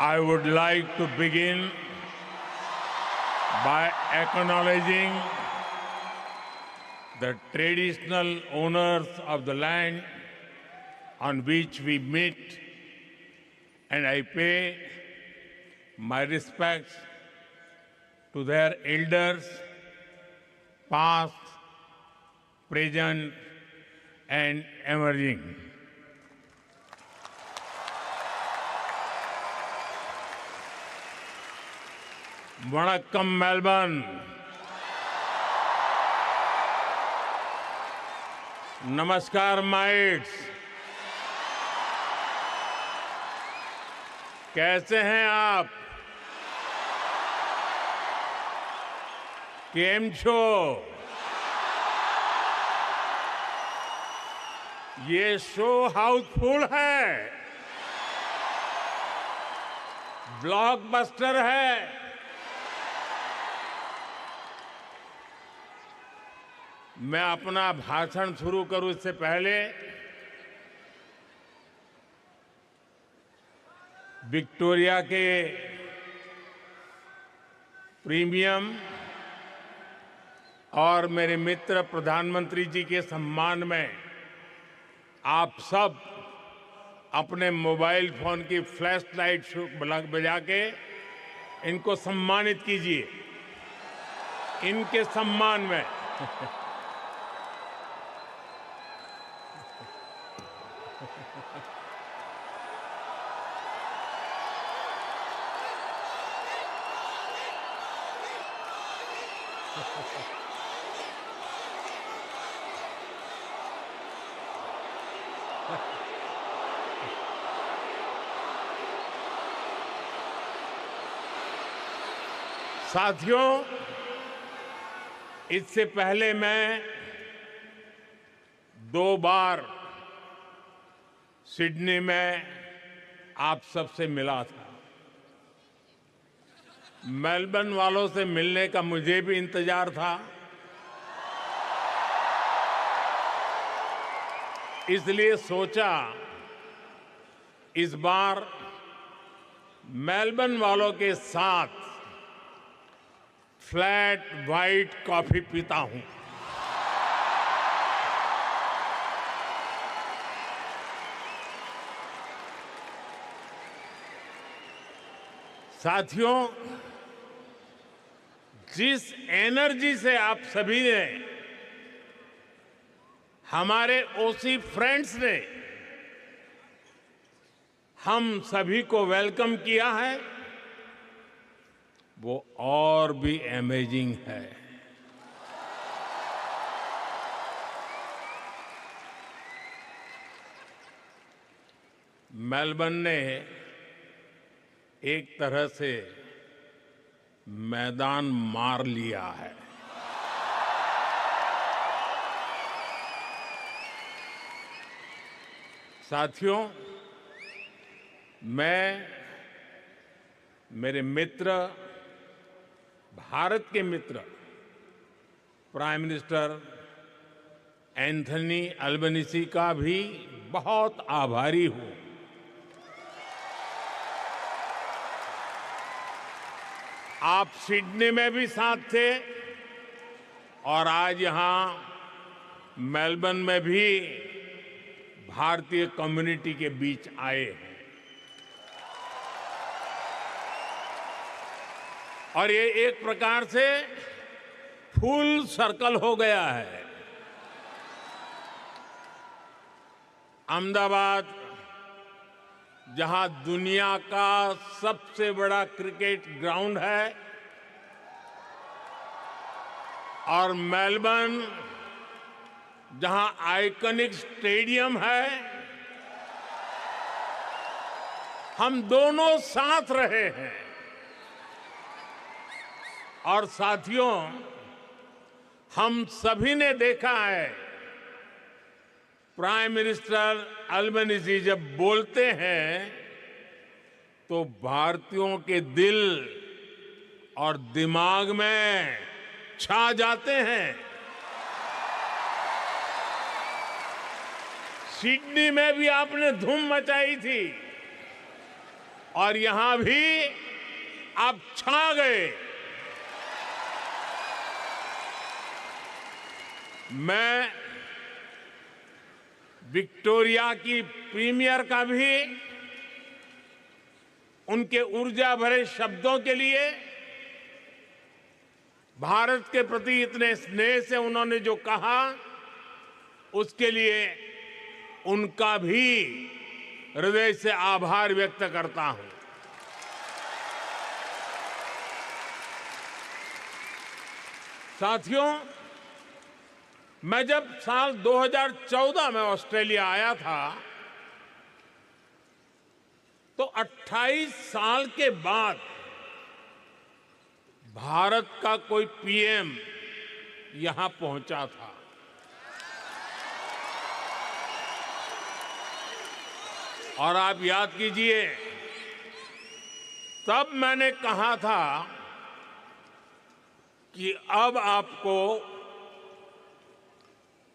I would like to begin by acknowledging the traditional owners of the land on which we meet, and I pay my respects to their elders, past, present, and emerging. Vanakkam, Melbourne. नमस्कार mites, कैसे हैं आप? केम छो? ये show Housefull है, blockbuster है। मैं अपना भाषण शुरू करूं इससे पहले विक्टोरिया के प्रीमियम और मेरे मित्र प्रधानमंत्री जी के सम्मान में आप सब अपने मोबाइल फोन की फ्लैश लाइट बजा के इनको सम्मानित कीजिए। इनके सम्मान में साथियों, इससे पहले मैं 2 बार सिडनी में आप सबसे मिला था। मेलबर्न वालों से मिलने का मुझे भी इंतजार था, इसलिए सोचा इस बार मेलबर्न वालों के साथ फ्लैट व्हाइट कॉफी पीता हूं। साथियों, जिस एनर्जी से आप सभी ने, हमारे ओसी फ्रेंड्स ने हम सभी को वेलकम किया है, वो और भी अमेजिंग है। मेलबर्न ने एक तरह से मैदान मार लिया है। साथियों, मैं मेरे मित्र, भारत के मित्र प्राइम मिनिस्टर एंथनी अल्बनीज़ी का भी बहुत आभारी हूं। आप सिडनी में भी साथ थे और आज यहां मेलबर्न में भी भारतीय कम्युनिटी के बीच आए हैं। और ये एक प्रकार से फुल सर्कल हो गया है। अहमदाबाद, जहां दुनिया का सबसे बड़ा क्रिकेट ग्राउंड है, और मेलबर्न, जहां आइकॉनिक स्टेडियम है, हम दोनों साथ रहे हैं। और साथियों, हम सभी ने देखा है, प्राइम मिनिस्टर अल्बनीज़ी जब बोलते हैं तो भारतीयों के दिल और दिमाग में छा जाते हैं। सिडनी में भी आपने धूम मचाई थी। और यहां भी आप छा गए। मैं विक्टोरिया की प्रीमियर का भी उनके ऊर्जा भरे शब्दों के लिए, भारत के प्रति इतने स्नेह से उन्होंने जो कहा, उसके लिए उनका भी हृदय से आभार व्यक्त करता हूं। साथियों, मैं जब साल 2014 में ऑस्ट्रेलिया आया था, तो 28 साल के बाद भारत का कोई पीएम यहां पहुंचा था। और आप याद कीजिए, तब मैंने कहा था कि अब आपको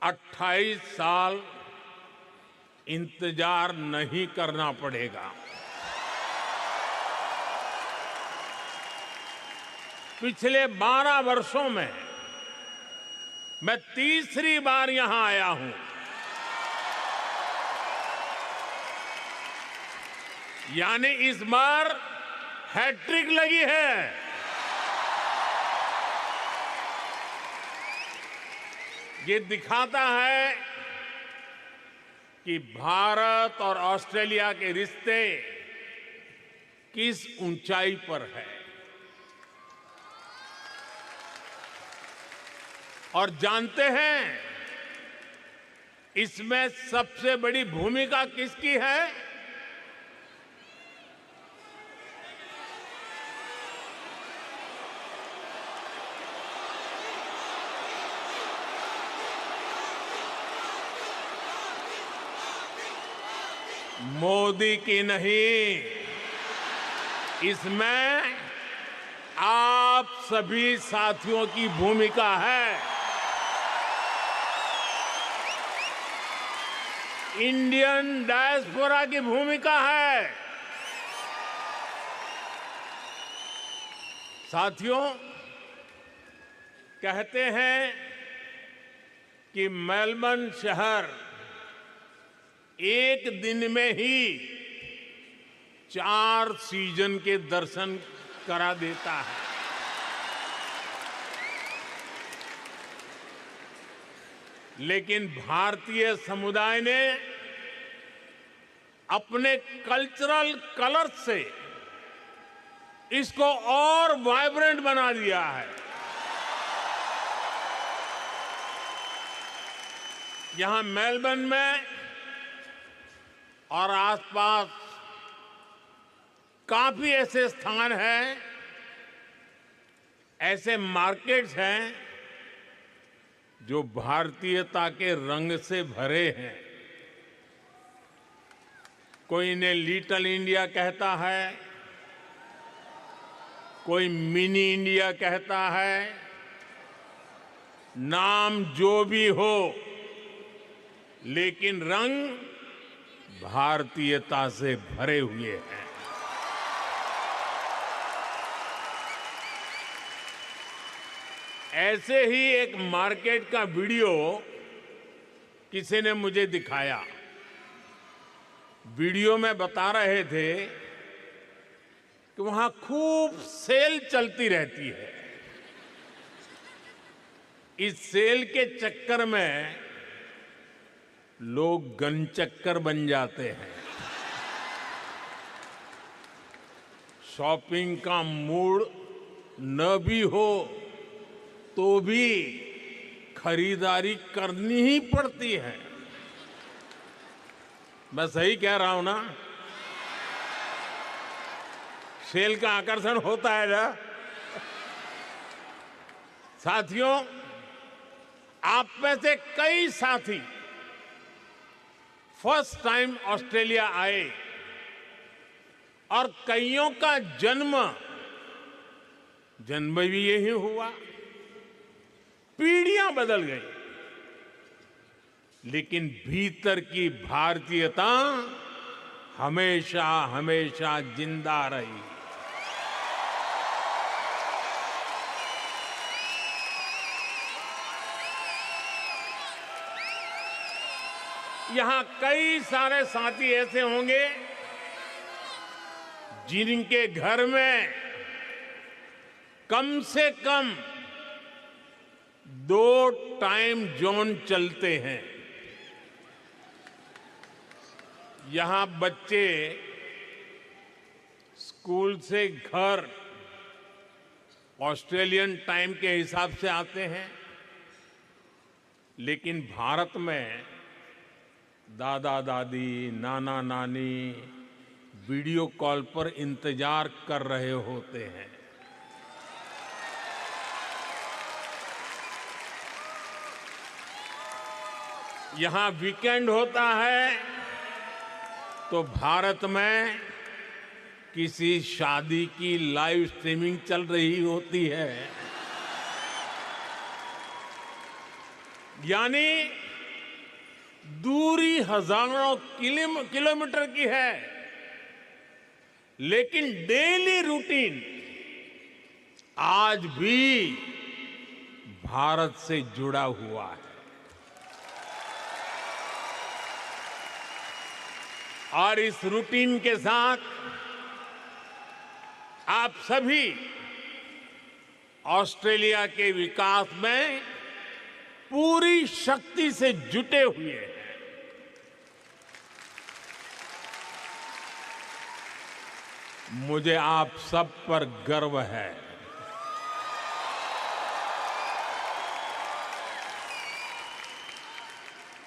28 साल इंतजार नहीं करना पड़ेगा। पिछले 12 वर्षों में मैं तीसरी बार यहां आया हूं। यानी इस बार हैट्रिक लगी है। ये दिखाता है कि भारत और ऑस्ट्रेलिया के रिश्ते किस ऊंचाई पर है। और जानते हैं, इसमें सबसे बड़ी भूमिका किसकी है? मोदी की नहीं, इसमें आप सभी साथियों की भूमिका है। इंडियन डायस्पोरा की भूमिका है। साथियों, कहते हैं कि मेलबर्न शहर एक दिन में ही 4 सीजन के दर्शन करा देता है। लेकिन भारतीय समुदाय ने अपने कल्चरल कलर से इसको और वाइब्रेंट बना दिया है। यहां मेलबर्न में और आसपास काफी ऐसे स्थान हैं, ऐसे मार्केट्स हैं जो भारतीयता के रंग से भरे हैं। कोई इन्हें लिटिल इंडिया कहता है, कोई मिनी इंडिया कहता है। नाम जो भी हो, लेकिन रंग भारतीयता से भरे हुए हैं। ऐसे ही एक मार्केट का वीडियो किसी ने मुझे दिखाया। वीडियो में बता रहे थे कि वहां खूब सेल चलती रहती है। इस सेल के चक्कर में लोग गनचक्कर बन जाते हैं। शॉपिंग का मूड न भी हो तो भी खरीदारी करनी ही पड़ती है। मैं सही कह रहा हूं ना? सेल का आकर्षण होता है ना? साथियों, आप में से कई साथी फर्स्ट टाइम ऑस्ट्रेलिया आए और कईयों का जन्म भी यही हुआ। पीढ़ियां बदल गई, लेकिन भीतर की भारतीयता हमेशा हमेशा जिंदा रही। यहां कई सारे साथी ऐसे होंगे जिनके घर में कम से कम 2 टाइम जोन चलते हैं। यहां बच्चे स्कूल से घर ऑस्ट्रेलियन टाइम के हिसाब से आते हैं, लेकिन भारत में दादा दादी, नाना नानी वीडियो कॉल पर इंतजार कर रहे होते हैं। यहां वीकेंड होता है तो भारत में किसी शादी की लाइव स्ट्रीमिंग चल रही होती है। यानी दूरी हजारों किलोमीटर की है, लेकिन डेली रूटीन आज भी भारत से जुड़ा हुआ है। और इस रूटीन के साथ आप सभी ऑस्ट्रेलिया के विकास में पूरी शक्ति से जुटे हुए हैं। मुझे आप सब पर गर्व है।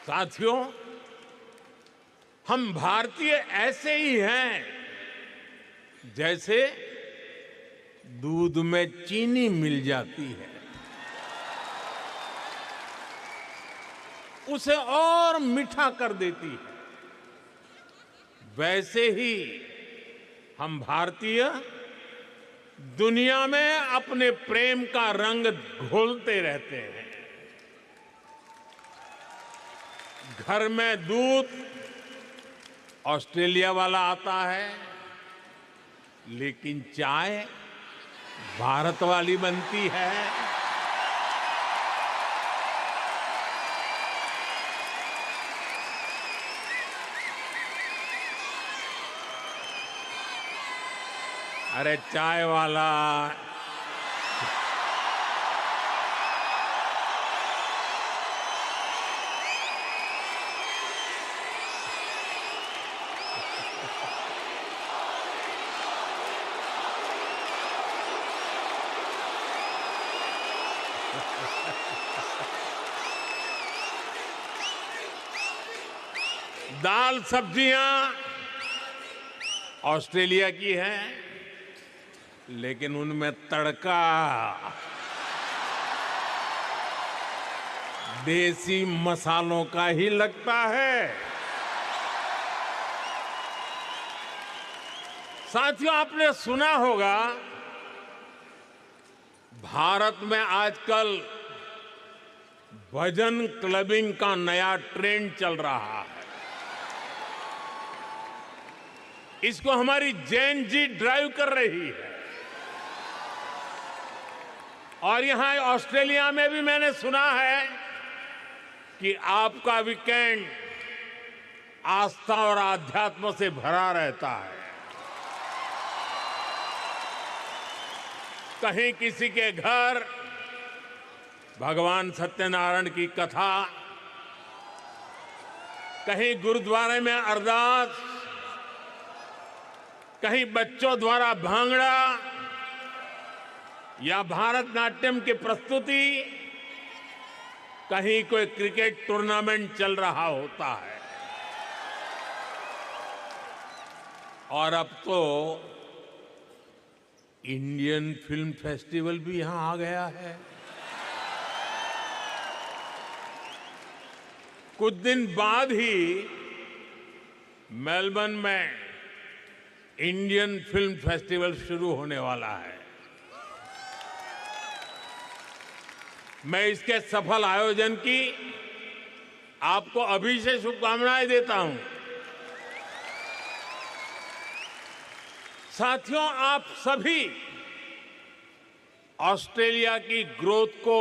साथियों, हम भारतीय ऐसे ही हैं जैसे दूध में चीनी मिल जाती है, उसे और मीठा कर देती है। वैसे ही हम भारतीय दुनिया में अपने प्रेम का रंग घोलते रहते हैं। घर में दूध ऑस्ट्रेलिया वाला आता है, लेकिन चाय भारत वाली बनती है। अरे चाय वाला दाल सब्जियां ऑस्ट्रेलिया की हैं, लेकिन उनमें तड़का देसी मसालों का ही लगता है। साथियों, आपने सुना होगा भारत में आजकल भजन क्लबिंग का नया ट्रेंड चल रहा है। इसको हमारी जैन जी ड्राइव कर रही है। और यहां ऑस्ट्रेलिया में भी मैंने सुना है कि आपका वीकेंड आस्था और आध्यात्म से भरा रहता है। कहीं किसी के घर भगवान सत्यनारायण की कथा, कहीं गुरुद्वारे में अरदास, कहीं बच्चों द्वारा भांगड़ा या भारतनाट्यम की प्रस्तुति, कहीं कोई क्रिकेट टूर्नामेंट चल रहा होता है। और अब तो इंडियन फिल्म फेस्टिवल भी यहां आ गया है। कुछ दिन बाद ही मेलबर्न में इंडियन फिल्म फेस्टिवल शुरू होने वाला है। मैं इसके सफल आयोजन की आपको अभी से शुभकामनाएं देता हूं। साथियों, आप सभी ऑस्ट्रेलिया की ग्रोथ को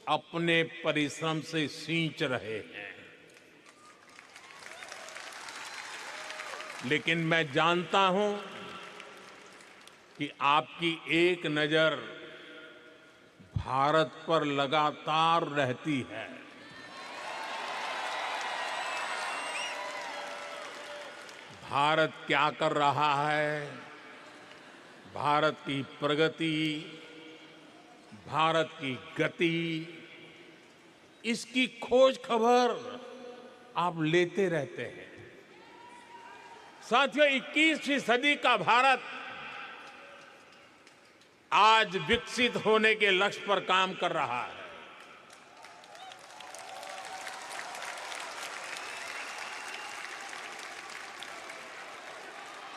अपने परिश्रम से सींच रहे हैं, लेकिन मैं जानता हूं कि आपकी एक नजर भारत पर लगातार रहती है। भारत क्या कर रहा है, भारत की प्रगति, भारत की गति, इसकी खोज खबर आप लेते रहते हैं। साथियों, 21वीं सदी का भारत आज विकसित होने के लक्ष्य पर काम कर रहा है।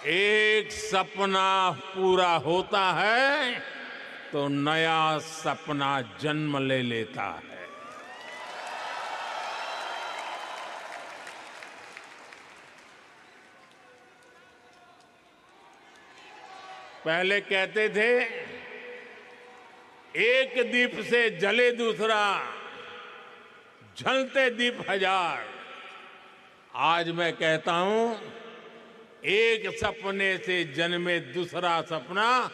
एक सपना पूरा होता है तो नया सपना जन्म ले लेता है। पहले कहते थे, एक दीप से जले दूसरा, जलते दीप हजार। आज मैं कहता हूं, एक सपने से जन्मे दूसरा सपना,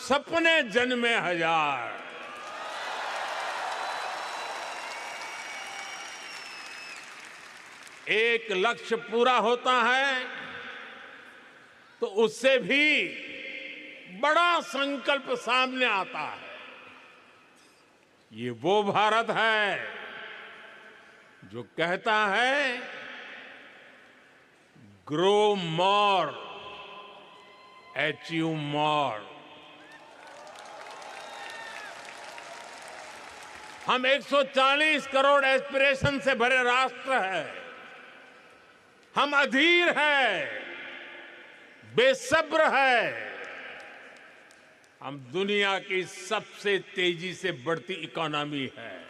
सपने जन्मे हजार। एक लक्ष्य पूरा होता है तो उससे भी बड़ा संकल्प सामने आता है। ये वो भारत है जो कहता है, ग्रो मोर, अचीव मोर। हम 140 करोड़ एस्पिरेशन से भरे राष्ट्र है। हम अधीर है, बेसब्र है। हम दुनिया की सबसे तेजी से बढ़ती इकोनॉमी है,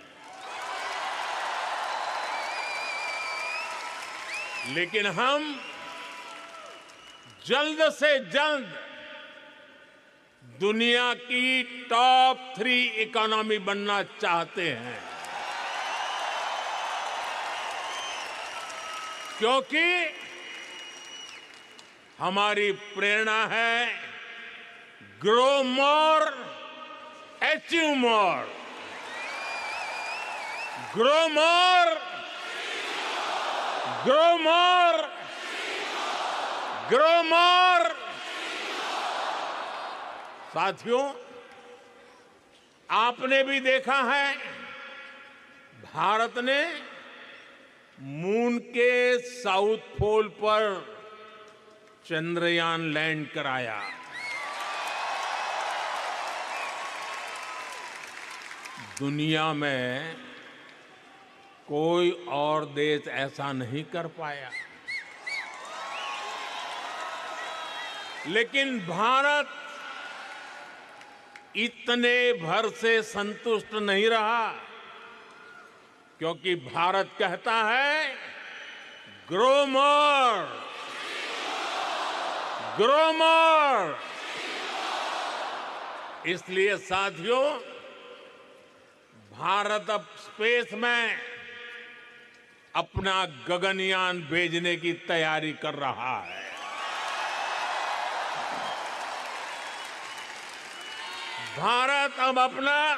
लेकिन हम जल्द से जल्द दुनिया की टॉप 3 इकोनॉमी बनना चाहते हैं, क्योंकि हमारी प्रेरणा है, grow more, achieve more. Grow more, grow more, grow more. साथियों, आपने भी देखा है, भारत ने मून के साउथ पोल पर चंद्रयान लैंड कराया। दुनिया में कोई और देश ऐसा नहीं कर पाया, लेकिन भारत इतने भर से संतुष्ट नहीं रहा, क्योंकि भारत कहता है, ग्रो मोर, ग्रो मोर। इसलिए साथियों, भारत अब स्पेस में अपना गगनयान भेजने की तैयारी कर रहा है। भारत अब अपना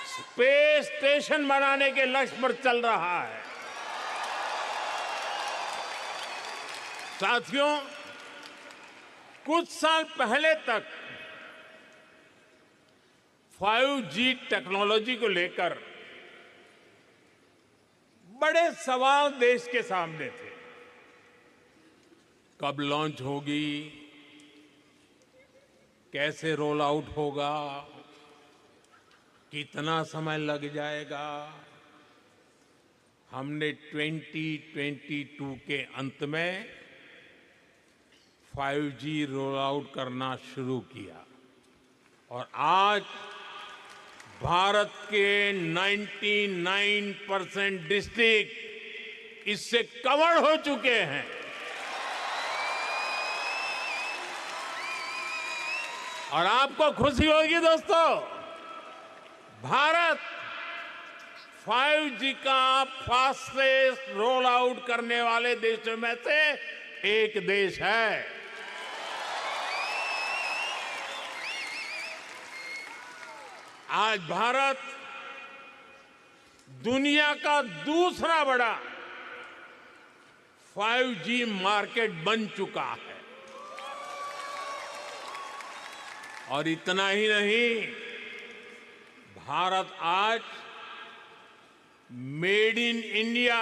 स्पेस स्टेशन बनाने के लक्ष्य पर चल रहा है। साथियों, कुछ साल पहले तक 5G टेक्नोलॉजी को लेकर बड़े सवाल देश के सामने थे। कब लॉन्च होगी, कैसे रोल आउट होगा, कितना समय लग जाएगा। हमने 2022 के अंत में 5G रोल आउट करना शुरू किया और आज भारत के 99% डिस्ट्रिक्ट इससे कवर हो चुके हैं। और आपको खुशी होगी दोस्तों, भारत 5G का फास्टेस्ट रोल आउट करने वाले देशों में से एक देश है। आज भारत दुनिया का दूसरा बड़ा 5G मार्केट बन चुका है। और इतना ही नहीं, भारत आज made in India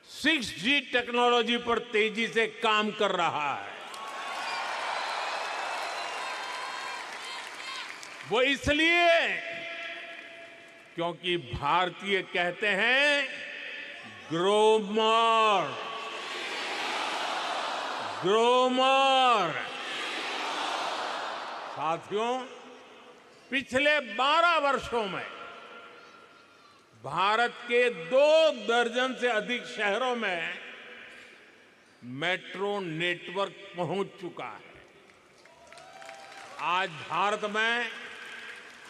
6G technology पर तेजी से काम कर रहा है। वो इसलिए क्योंकि भारतीय कहते हैं ग्रो मोर, ग्रो मोर। साथियों, पिछले 12 वर्षों में भारत के 2 दर्जन से अधिक शहरों में मेट्रो नेटवर्क पहुंच चुका है। आज भारत में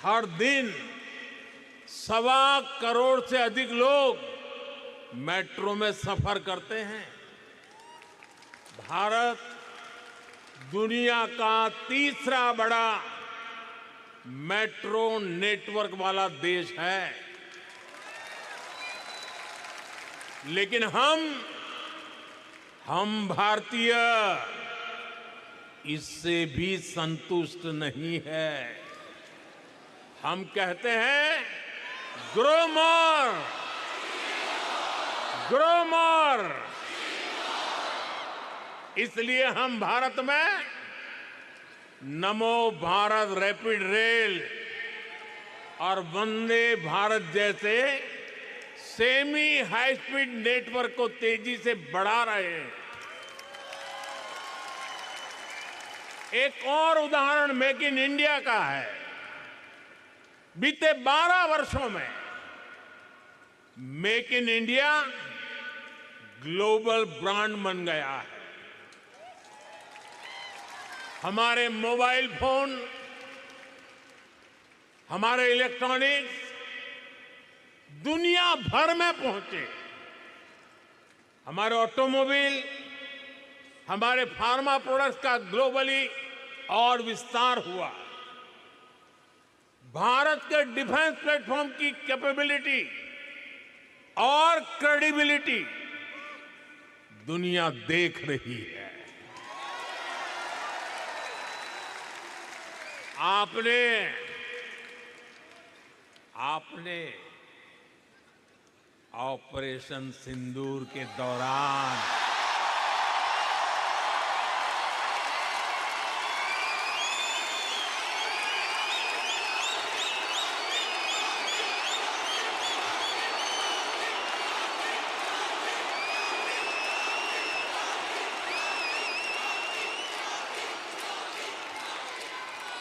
हर दिन 1.25 करोड़ से अधिक लोग मेट्रो में सफर करते हैं। भारत दुनिया का तीसरा बड़ा मेट्रो नेटवर्क वाला देश है। लेकिन हम भारतीय इससे भी संतुष्ट नहीं है। हम कहते हैं ग्रो मोर, ग्रो मोर। इसलिए हम भारत में नमो भारत रैपिड रेल और वंदे भारत जैसे सेमी हाई स्पीड नेटवर्क को तेजी से बढ़ा रहे हैं। एक और उदाहरण मेक इन इंडिया का है। बीते 12 वर्षों में make in India global brand बन गया है। हमारे मोबाइल फोन, हमारे इलेक्ट्रॉनिक्स दुनिया भर में पहुंचे। हमारे ऑटोमोबाइल, हमारे फार्मा प्रोडक्ट्स का ग्लोबली और विस्तार हुआ। भारत के डिफेंस प्लेटफॉर्म की कैपेबिलिटी और क्रेडिबिलिटी दुनिया देख रही है। आपने ऑपरेशन सिंदूर के दौरान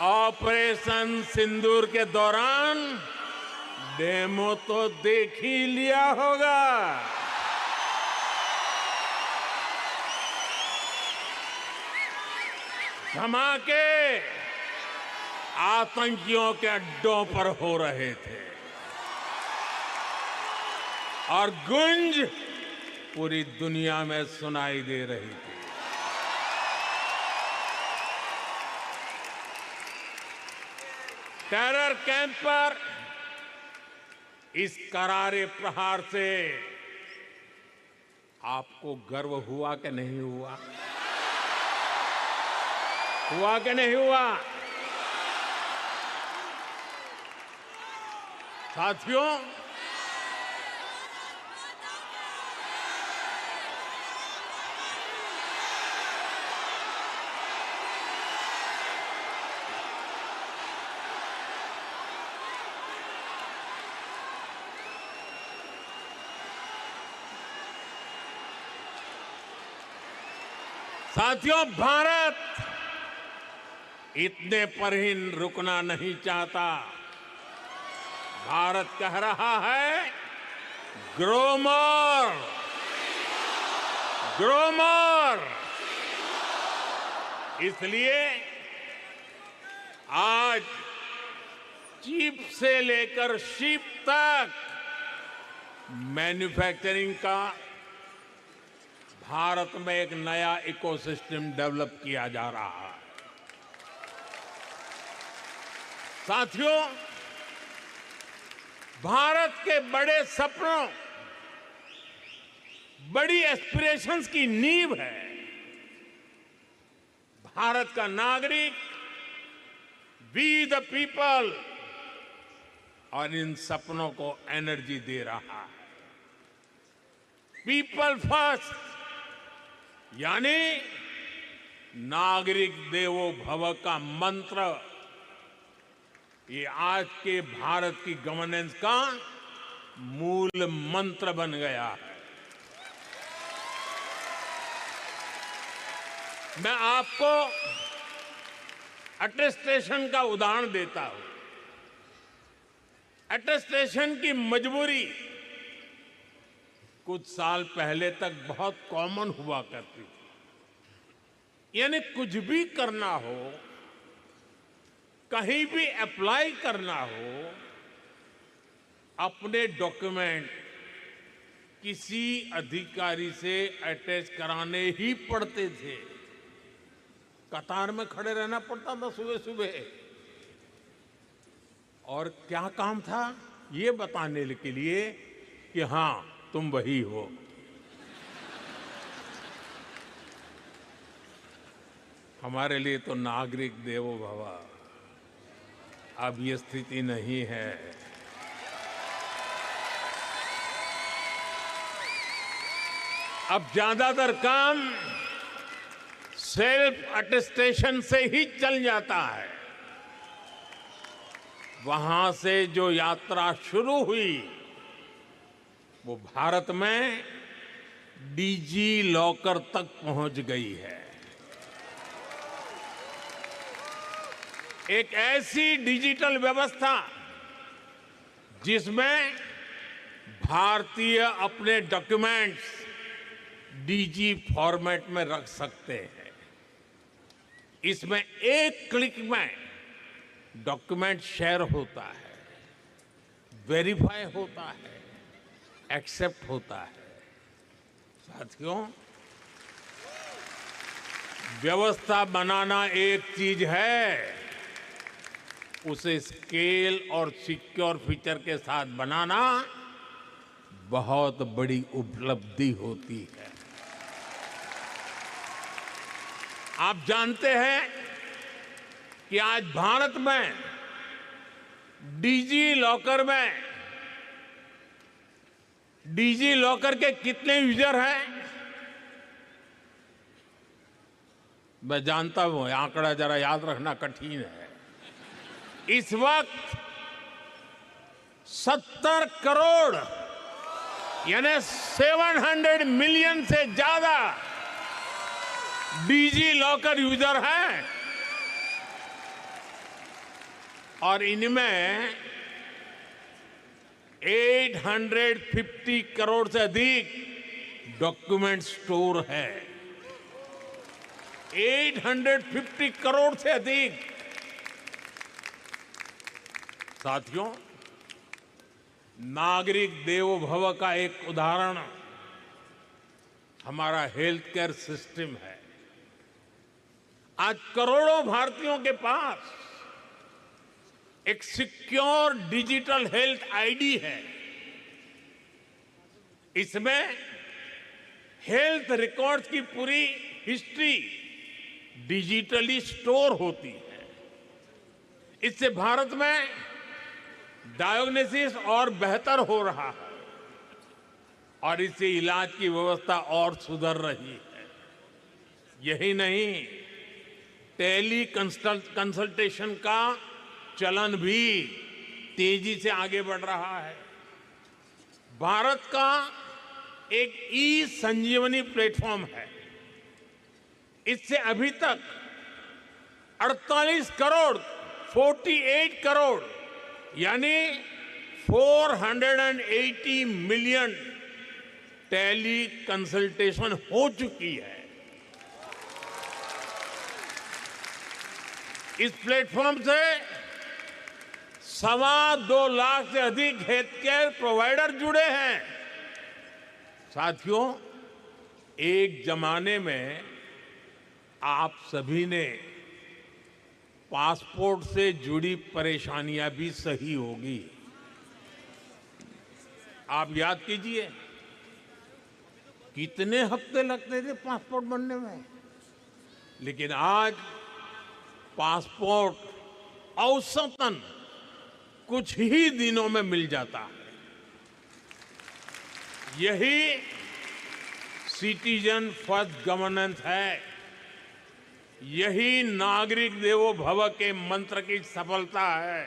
ऑपरेशन सिंदूर के दौरान डेमो तो देख ही लिया होगा। धमाके आतंकियों के अड्डों पर हो रहे थे और गूंज पूरी दुनिया में सुनाई दे रही थी। टेरर कैंप पर इस करारे प्रहार से आपको गर्व हुआ कि नहीं हुआ? हुआ कि नहीं हुआ? साथियों, भारत इतने पर ही रुकना नहीं चाहता। भारत कह रहा है ग्रो मोर, ग्रो मोर। इसलिए आज चिप से लेकर शिप तक मैन्युफैक्चरिंग का भारत में एक नया इकोसिस्टम डेवलप किया जा रहा है। साथियों, भारत के बड़े सपनों, बड़ी एस्पिरेशंस की नींव है भारत का नागरिक, वी द पीपल, और इन सपनों को एनर्जी दे रहा है। पीपल फर्स्ट, यानी नागरिक देवो भव का मंत्र, ये आज के भारत की गवर्नेंस का मूल मंत्र बन गया है। मैं आपको अटेस्टेशन का उदाहरण देता हूं। अटेस्टेशन की मजबूरी कुछ साल पहले तक बहुत कॉमन हुआ करती थी। यानी कुछ भी करना हो, कहीं भी अप्लाई करना हो, अपने डॉक्यूमेंट किसी अधिकारी से अटैच कराने ही पड़ते थे। कतार में खड़े रहना पड़ता था सुबह सुबह, और क्या काम था? ये बताने के लिए कि हां, तुम वही हो। हमारे लिए तो नागरिक देवो भव अब ये स्थिति नहीं है। अब ज्यादातर काम सेल्फ अटेस्टेशन से ही चल जाता है। वहां से जो यात्रा शुरू हुई वो भारत में डीजी लॉकर तक पहुंच गई है। एक ऐसी डिजिटल व्यवस्था जिसमें भारतीय अपने डॉक्यूमेंट्स डीजी फॉर्मेट में रख सकते हैं। इसमें एक क्लिक में डॉक्यूमेंट शेयर होता है, वेरीफाई होता है, एक्सेप्ट होता है। साथियों, व्यवस्था बनाना एक चीज है, उसे स्केल और सिक्योर फीचर के साथ बनाना बहुत बड़ी उपलब्धि होती है। आप जानते हैं कि आज भारत में डिजी लॉकर के कितने यूजर हैं? मैं जानता हूं आंकड़ा जरा याद रखना कठिन है। इस वक्त 70 करोड़ यानी 700 मिलियन से ज्यादा डिजी लॉकर यूजर हैं, और इनमें 850 करोड़ से अधिक डॉक्यूमेंट स्टोर है। 850 करोड़ से अधिक। साथियों, नागरिक देवो भव का एक उदाहरण हमारा हेल्थ केयर सिस्टम है। आज करोड़ों भारतीयों के पास एक सिक्योर डिजिटल हेल्थ आईडी है। इसमें हेल्थ रिकॉर्ड्स की पूरी हिस्ट्री डिजिटली स्टोर होती है। इससे भारत में डायग्नोसिस और बेहतर हो रहा है, और इससे इलाज की व्यवस्था और सुधर रही है। यही नहीं, टेली कंसल्टेशन का चलन भी तेजी से आगे बढ़ रहा है। भारत का एक ई संजीवनी प्लेटफॉर्म है। इससे अभी तक 48 करोड़ यानी 480 मिलियन टेली कंसल्टेशन हो चुकी है। इस प्लेटफॉर्म से 2.25 लाख से अधिक हेल्थ केयर प्रोवाइडर जुड़े हैं। साथियों, एक जमाने में आप सभी ने पासपोर्ट से जुड़ी परेशानियां भी सही होगी। आप याद कीजिए, कितने हफ्ते लगते थे पासपोर्ट बनने में, लेकिन आज पासपोर्ट औसतन कुछ ही दिनों में मिल जाता है। यही सिटीजन फर्स्ट गवर्नेंस है, यही नागरिक देवो भव के मंत्र की सफलता है।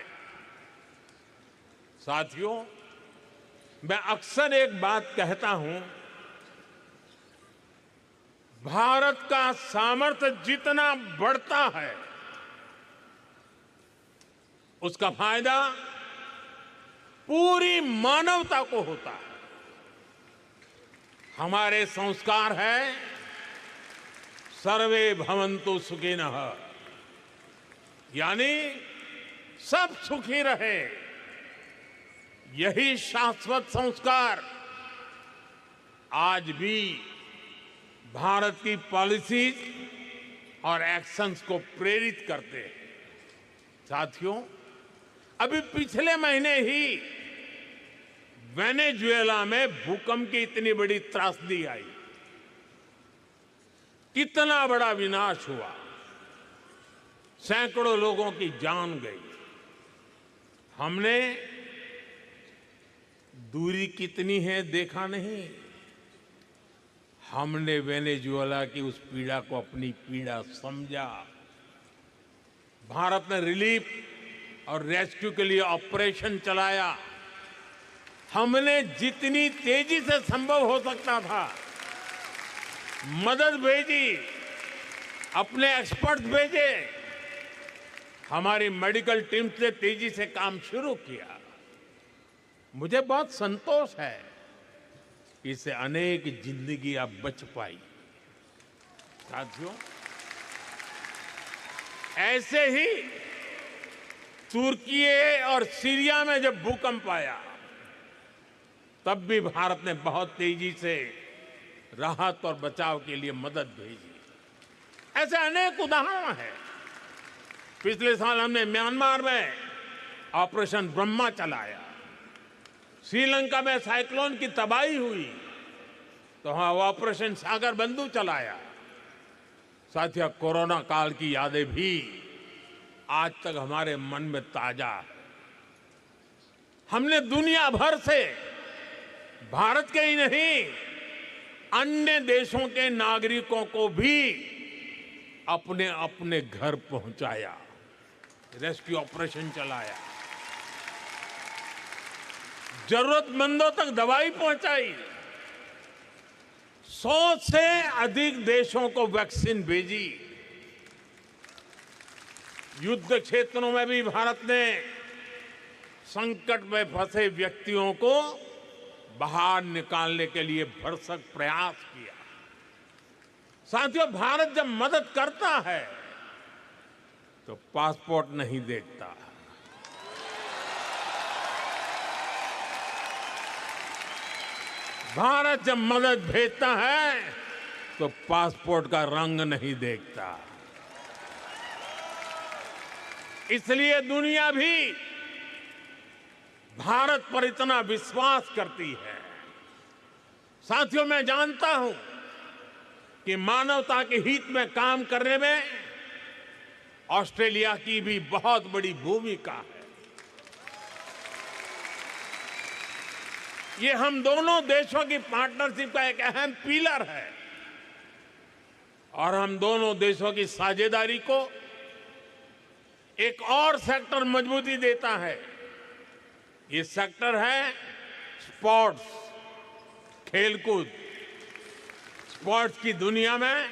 साथियों, मैं अक्सर एक बात कहता हूं, भारत का सामर्थ्य जितना बढ़ता है उसका फायदा पूरी मानवता को होता है। हमारे संस्कार है सर्वे भवन्तु सुखिनः, यानी सब सुखी रहे। यही शाश्वत संस्कार आज भी भारत की पॉलिसीज और एक्शंस को प्रेरित करते हैं। साथियों, अभी पिछले महीने ही वेनेजुएला में भूकंप की इतनी बड़ी त्रासदी आई, कितना बड़ा विनाश हुआ, सैकड़ों लोगों की जान गई। हमने दूरी कितनी है देखा नहीं, हमने वेनेजुएला की उस पीड़ा को अपनी पीड़ा समझा। भारत ने रिलीफ और रेस्क्यू के लिए ऑपरेशन चलाया। हमने जितनी तेजी से संभव हो सकता था मदद भेजी, अपने एक्सपर्ट भेजे, हमारी मेडिकल टीम से तेजी से काम शुरू किया। मुझे बहुत संतोष है, इससे अनेक जिंदगियां बच पाई। साथियों, ऐसे ही तुर्की और सीरिया में जब भूकंप आया तब भी भारत ने बहुत तेजी से राहत और बचाव के लिए मदद भेजी। ऐसे अनेक उदाहरण हैं। पिछले साल हमने म्यांमार में ऑपरेशन ब्रह्मा चलाया। श्रीलंका में साइक्लोन की तबाही हुई तो वहां ऑपरेशन सागर बंधु चलाया। साथियों, कोरोना काल की यादें भी आज तक हमारे मन में ताजा है। हमने दुनिया भर से भारत के ही नहीं अन्य देशों के नागरिकों को भी अपने अपने घर पहुंचाया, रेस्क्यू ऑपरेशन चलाया, जरूरतमंदों तक दवाई पहुंचाई। 100 से अधिक देशों को वैक्सीन भेजी। युद्ध क्षेत्रों में भी भारत ने संकट में फंसे व्यक्तियों को बाहर निकालने के लिए भरसक प्रयास किया। साथियों, भारत जब मदद करता है तो पासपोर्ट नहीं देखता। भारत जब मदद भेजता है तो पासपोर्ट का रंग नहीं देखता। इसलिए दुनिया भी भारत पर इतना विश्वास करती है। साथियों, मैं जानता हूं कि मानवता के हित में काम करने में ऑस्ट्रेलिया की भी बहुत बड़ी भूमिका है। ये हम दोनों देशों की पार्टनरशिप का एक अहम पिलर है और हम दोनों देशों की साझेदारी को एक और सेक्टर मजबूती देता है। ये सेक्टर है स्पोर्ट्स, खेलकूद। स्पोर्ट्स की दुनिया में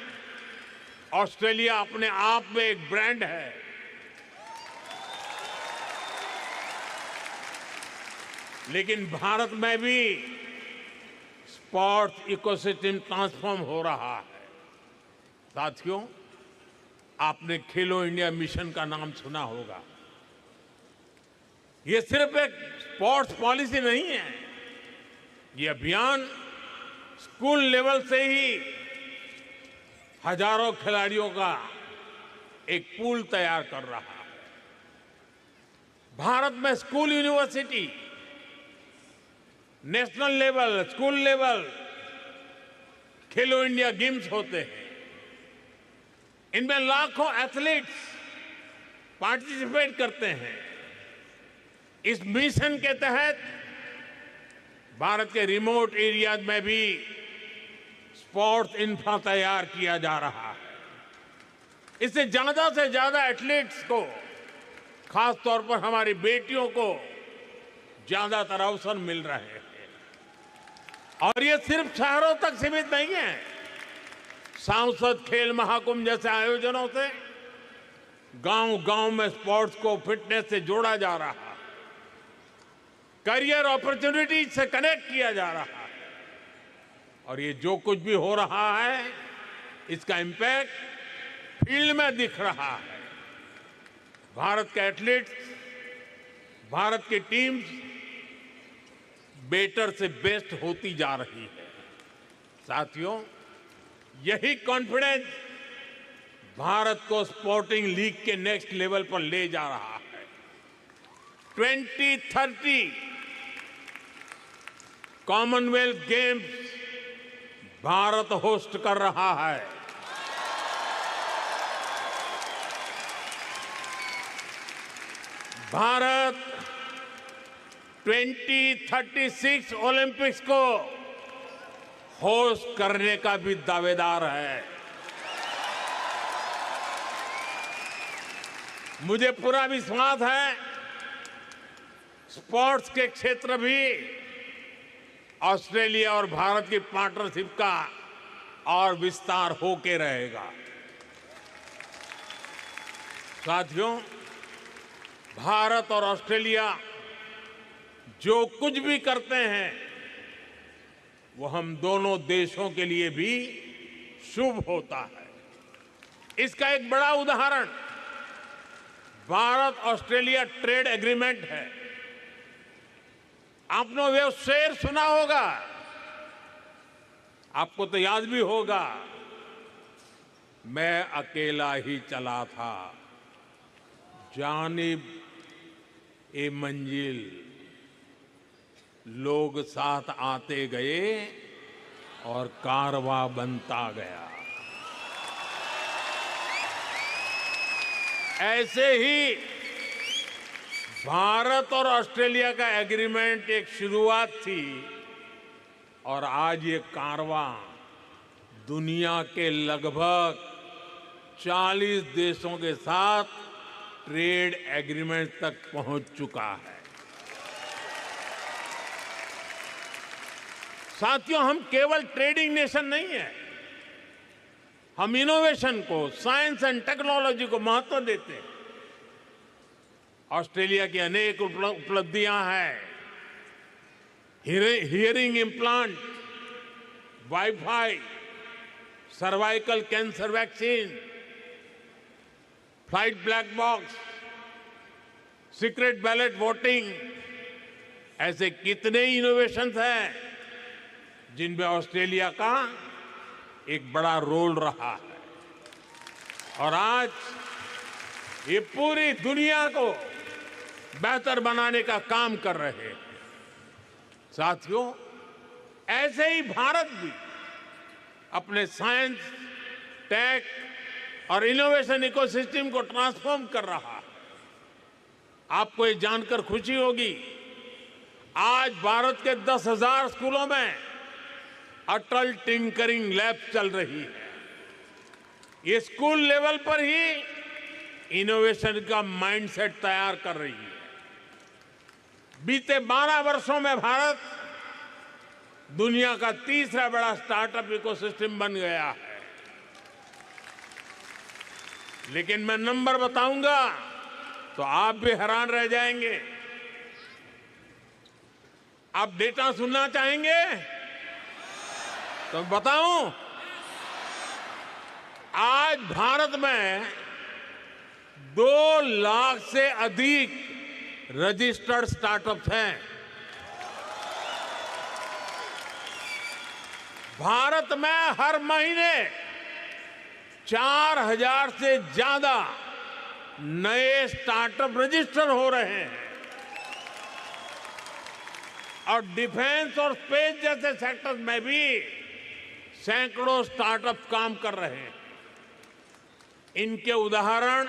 ऑस्ट्रेलिया अपने आप में एक ब्रांड है। लेकिन भारत में भी स्पोर्ट्स इकोसिस्टम ट्रांसफॉर्म हो रहा है। साथियों, आपने खेलो इंडिया मिशन का नाम सुना होगा। ये सिर्फ एक स्पोर्ट्स पॉलिसी नहीं है, ये अभियान स्कूल लेवल से ही हजारों खिलाड़ियों का एक पूल तैयार कर रहा है। भारत में school, university, national level, school level खेलो इंडिया गेम्स होते हैं। इनमें लाखों एथलीट्स पार्टिसिपेट करते हैं। इस मिशन के तहत भारत के रिमोट एरियाज में भी स्पोर्ट्स इंफ्रा तैयार किया जा रहा है। इससे ज्यादा से ज्यादा एथलीट्स को, खास तौर पर हमारी बेटियों को ज्यादातर अवसर मिल रहे हैं। और ये सिर्फ शहरों तक सीमित नहीं है। सांसद खेल महाकुंभ जैसे आयोजनों से गांव-गांव में स्पोर्ट्स को फिटनेस से जोड़ा जा रहा है, करियर अपॉर्चुनिटी से कनेक्ट किया जा रहा है। और ये जो कुछ भी हो रहा है, इसका इंपैक्ट फील्ड में दिख रहा है। भारत के एथलीट्स, भारत की टीम्स बेटर से बेस्ट होती जा रही है। साथियों, यही कॉन्फिडेंस भारत को स्पोर्टिंग लीग के नेक्स्ट लेवल पर ले जा रहा है। 2030 कॉमनवेल्थ गेम्स भारत होस्ट कर रहा है। भारत 2036 ओलंपिक्स को होस्ट करने का भी दावेदार है। मुझे पूरा विश्वास है, स्पोर्ट्स के क्षेत्र भी ऑस्ट्रेलिया और भारत की पार्टनरशिप का और विस्तार होके रहेगा। साथियों, भारत और ऑस्ट्रेलिया जो कुछ भी करते हैं, वो हम दोनों देशों के लिए भी शुभ होता है। इसका एक बड़ा उदाहरण भारत ऑस्ट्रेलिया ट्रेड एग्रीमेंट है। आपने वो शेर सुना होगा, आपको तो याद भी होगा, मैं अकेला ही चला था, जानिब ए मंजिल, लोग साथ आते गए और कारवां बनता गया। ऐसे ही भारत और ऑस्ट्रेलिया का एग्रीमेंट एक शुरुआत थी और आज ये कारवां दुनिया के लगभग 40 देशों के साथ ट्रेड एग्रीमेंट तक पहुंच चुका है। साथियों, हम केवल ट्रेडिंग नेशन नहीं है, हम इनोवेशन को, साइंस एंड टेक्नोलॉजी को महत्व देते हैं। ऑस्ट्रेलिया की अनेक उपलब्धियां हैं। Hearing implant, wifi, cervical cancer vaccine, flight black box, secret ballot voting, ऐसे कितने इनोवेशंस हैं जिनमें ऑस्ट्रेलिया का एक बड़ा रोल रहा है। और आज ये पूरी दुनिया को बेहतर बनाने का काम कर रहे हैं। साथियों, ऐसे ही भारत भी अपने साइंस, टेक और इनोवेशन इकोसिस्टम को ट्रांसफॉर्म कर रहा है। आपको ये जानकर खुशी होगी, आज भारत के 10,000 स्कूलों में अटल टिंकरिंग लैब चल रही है। ये स्कूल लेवल पर ही इनोवेशन का माइंडसेट तैयार कर रही है। बीते 12 वर्षों में भारत दुनिया का तीसरा बड़ा स्टार्टअप इकोसिस्टम बन गया है। लेकिन मैं नंबर बताऊंगा तो आप भी हैरान रह जाएंगे। आप डेटा सुनना चाहेंगे तो बताऊं, आज भारत में 2 लाख से अधिक रजिस्टर्ड स्टार्टअप्स हैं। भारत में हर महीने 4,000 से ज्यादा नए स्टार्टअप रजिस्टर हो रहे हैं और डिफेंस और स्पेस जैसे सेक्टर में भी सैकड़ों स्टार्टअप काम कर रहे हैं। इनके उदाहरण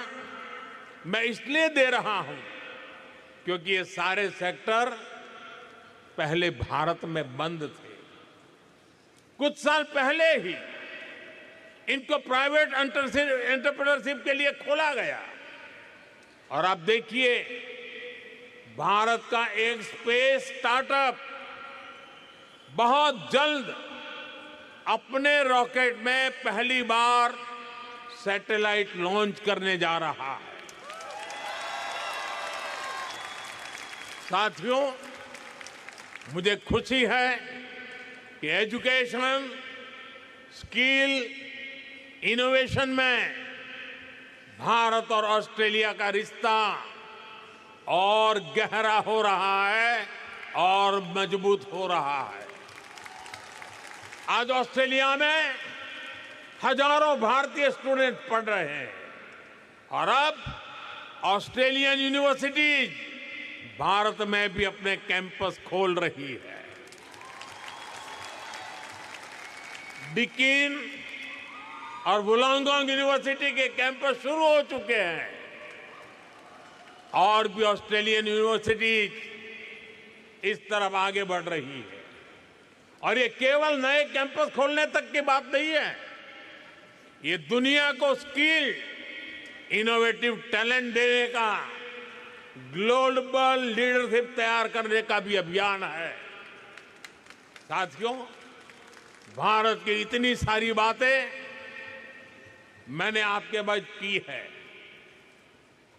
मैं इसलिए दे रहा हूं क्योंकि ये सारे सेक्टर पहले भारत में बंद थे। कुछ साल पहले ही इनको प्राइवेट एंटरप्रेन्योरशिप के लिए खोला गया और आप देखिए भारत का एक स्पेस स्टार्टअप बहुत जल्द अपने रॉकेट में पहली बार सैटेलाइट लॉन्च करने जा रहा है। साथियों, मुझे खुशी है कि एजुकेशन, स्किल, इनोवेशन में भारत और ऑस्ट्रेलिया का रिश्ता और गहरा हो रहा है और मजबूत हो रहा है। आज ऑस्ट्रेलिया में हजारों भारतीय स्टूडेंट पढ़ रहे हैं और अब ऑस्ट्रेलियन यूनिवर्सिटीज भारत में भी अपने कैंपस खोल रही है। डिकीन और वुलांगडोंग यूनिवर्सिटी के कैंपस शुरू हो चुके हैं और भी ऑस्ट्रेलियन यूनिवर्सिटीज इस तरफ आगे बढ़ रही है। और ये केवल नए कैंपस खोलने तक की बात नहीं है, ये दुनिया को स्किल, इनोवेटिव टैलेंट देने का, ग्लोबल लीडरशिप तैयार करने का भी अभियान है। साथियों, भारत की इतनी सारी बातें मैंने आपके बीच की है।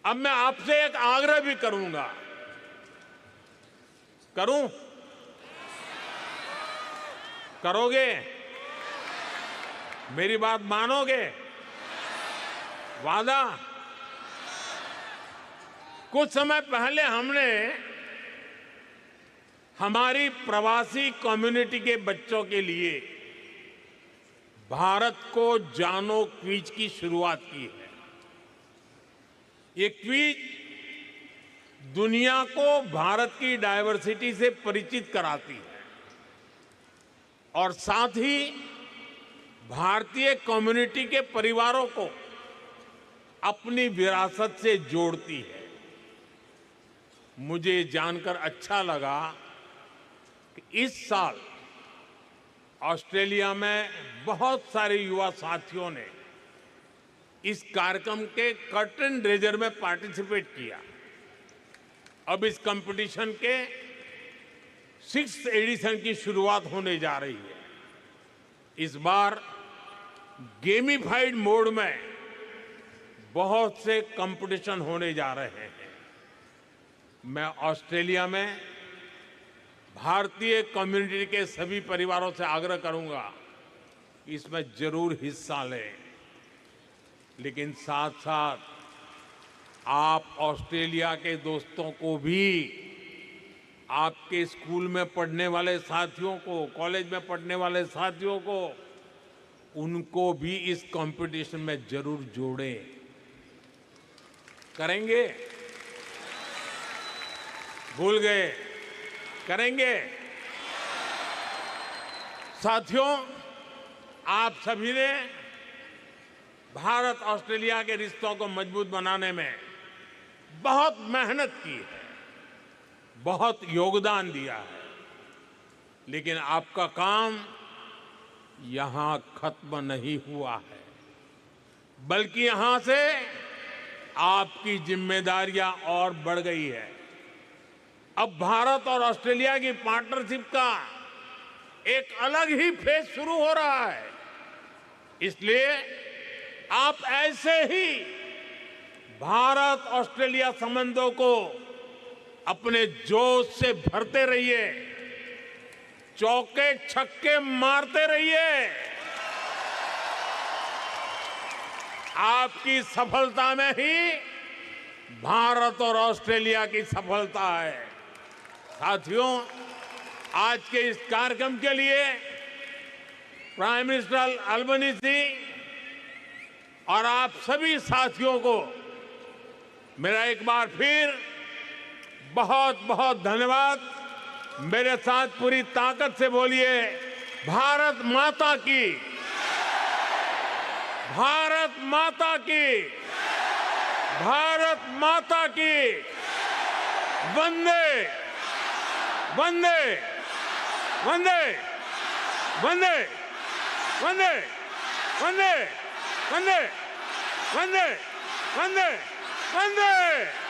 अब मैं आपसे एक आग्रह भी करूंगा। करूं? करोगे? मेरी बात मानोगे? वादा? कुछ समय पहले हमने हमारी प्रवासी कम्युनिटी के बच्चों के लिए भारत को जानो क्विज की शुरुआत की है। ये क्विज दुनिया को भारत की डायवर्सिटी से परिचित कराती है और साथ ही भारतीय कम्युनिटी के परिवारों को अपनी विरासत से जोड़ती है। मुझे जानकर अच्छा लगा कि इस साल ऑस्ट्रेलिया में बहुत सारे युवा साथियों ने इस कार्यक्रम के कर्टन रेजर में पार्टिसिपेट किया। अब इस कंपटीशन के 6th एडिशन की शुरुआत होने जा रही है। इस बार गेमिफाइड मोड में बहुत से कंपटीशन होने जा रहे हैं। मैं ऑस्ट्रेलिया में भारतीय कम्युनिटी के सभी परिवारों से आग्रह करूंगा कि इसमें जरूर हिस्सा लें, लेकिन साथ साथ आप ऑस्ट्रेलिया के दोस्तों को भी, आपके स्कूल में पढ़ने वाले साथियों को, कॉलेज में पढ़ने वाले साथियों को, उनको भी इस कंपटीशन में जरूर जोड़ें। करेंगे? भूल गए? करेंगे? साथियों, आप सभी ने भारत ऑस्ट्रेलिया के रिश्तों को मजबूत बनाने में बहुत मेहनत की है, बहुत योगदान दिया है, लेकिन आपका काम यहां खत्म नहीं हुआ है, बल्कि यहां से आपकी जिम्मेदारियां और बढ़ गई है। अब भारत और ऑस्ट्रेलिया की पार्टनरशिप का एक अलग ही फेज शुरू हो रहा है। इसलिए आप ऐसे ही भारत ऑस्ट्रेलिया संबंधों को अपने जोश से भरते रहिए, चौके छक्के मारते रहिए। आपकी सफलता में ही भारत और ऑस्ट्रेलिया की सफलता है। साथियों, आज के इस कार्यक्रम के लिए प्राइम मिनिस्टर अल्बनीजी और आप सभी साथियों को मेरा एक बार फिर बहुत बहुत धन्यवाद। मेरे साथ पूरी ताकत से बोलिए, भारत माता की, भारत माता की, भारत माता की, वंदे वंदे वंदे वंदे वंदे वंदे वंदे वंदे वंदे वंदे।